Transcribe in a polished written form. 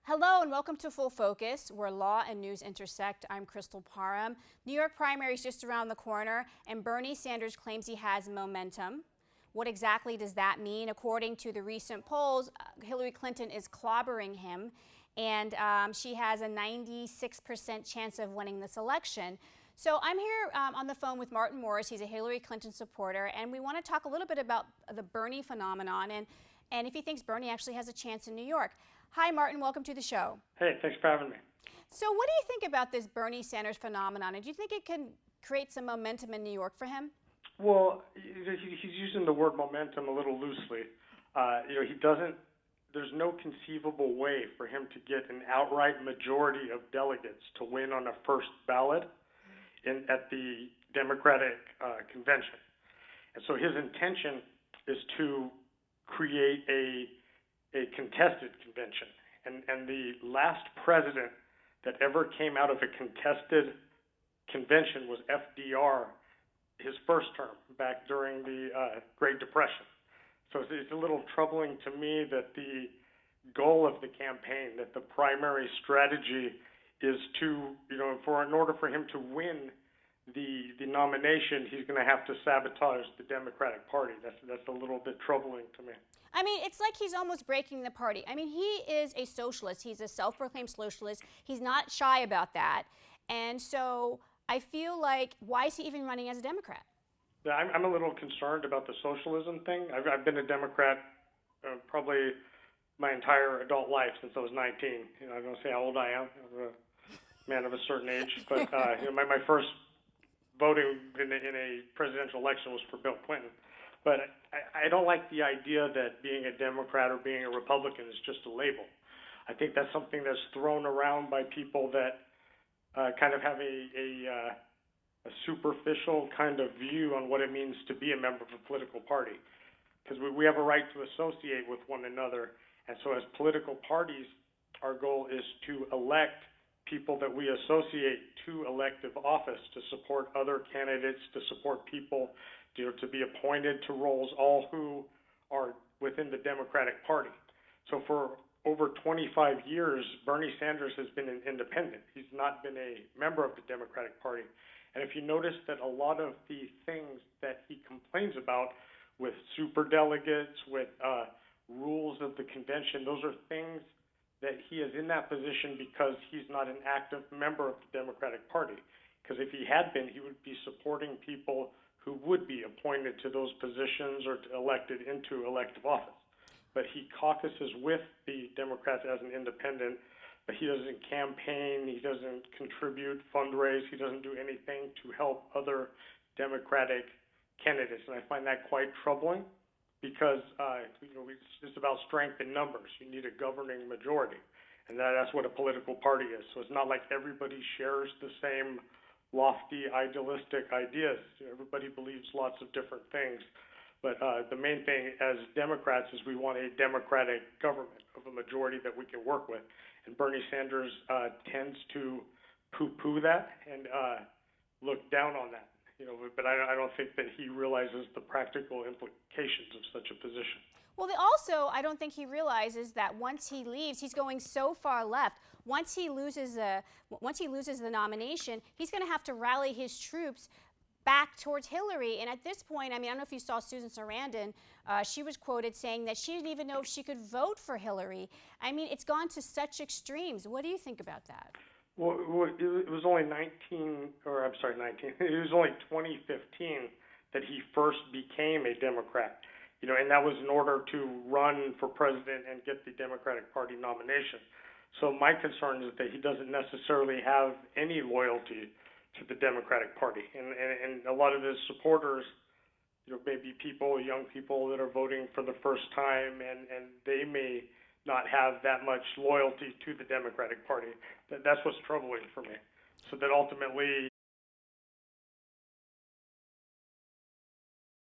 Hello and welcome to Full Focus, where law and news intersect. I'm Crystal Parham. New York primary is just around the corner, and Bernie Sanders claims he has momentum. What exactly does that mean? According to the recent polls, Hillary Clinton is clobbering him, and she has a 96% chance of winning this election. So I'm here on the phone with Martin Morris. He's a Hillary Clinton supporter, and we want to talk a little bit about the Bernie phenomenon and if he thinks Bernie actually has a chance in New York. Hi, Martin. Welcome to the show. Hey, thanks for having me. So what do you think about this Bernie Sanders phenomenon? And do you think it can create some momentum in New York for him? Well, he's using the word momentum a little loosely. He doesn't. There's no conceivable way for him to get an outright majority of delegates to win on a first ballot at the Democratic convention. And so his intention is to create a contested convention. And the last president that ever came out of a contested convention was FDR, his first term, back during the Great Depression. So it's a little troubling to me that the goal of the campaign, that the primary strategy is to, in order for him to win the nomination, he's going to have to sabotage the Democratic Party. That's a little bit troubling to me. I mean, it's like he's almost breaking the party. I mean, he is a socialist. He's a self-proclaimed socialist. He's not shy about that. And so I feel like, why is he even running as a Democrat? Yeah, I'm a little concerned about the socialism thing. I've been a Democrat probably my entire adult life since I was 19. I don't say how old I am. I'm a man of a certain age. But my first voting in a presidential election was for Bill Clinton. But I don't like the idea that being a Democrat or being a Republican is just a label. I think that's something that's thrown around by people that kind of have a superficial kind of view on what it means to be a member of a political party. Because we have a right to associate with one another. And so as political parties, our goal is to elect people that we associate to elective office, to support other candidates, to support people to be appointed to roles, all who are within the Democratic Party. So for over 25 years, Bernie Sanders has been an independent. He's not been a member of the Democratic Party. And if you notice that a lot of the things that he complains about with superdelegates, with rules of the convention, those are things that he is in that position because he's not an active member of the Democratic Party. Because if he had been, he would be supporting people who would be appointed to those positions or elected into elective office. But he caucuses with the Democrats as an independent, but he doesn't campaign, he doesn't contribute, fundraise, he doesn't do anything to help other Democratic candidates. And I find that quite troubling because it's about strength in numbers. You need a governing majority, and that's what a political party is. So it's not like everybody shares the same lofty, idealistic ideas. Everybody believes lots of different things. But the main thing as Democrats is we want a democratic government of a majority that we can work with. And Bernie Sanders tends to poo-poo that and look down on that. But I don't think that he realizes the practical implications of such a position. Well, I don't think he realizes that once he leaves, he's going so far left. Once he loses the nomination, he's going to have to rally his troops back towards Hillary. And at this point, I mean, I don't know if you saw Susan Sarandon. She was quoted saying that she didn't even know if she could vote for Hillary. I mean, it's gone to such extremes. What do you think about that? Well, it was only 19. It was only 2015 that he first became a Democrat. And that was in order to run for president and get the Democratic Party nomination. So my concern is that he doesn't necessarily have any loyalty to the Democratic Party. And a lot of his supporters, maybe young people that are voting for the first time, and they may not have that much loyalty to the Democratic Party. That's what's troubling for me. So that ultimately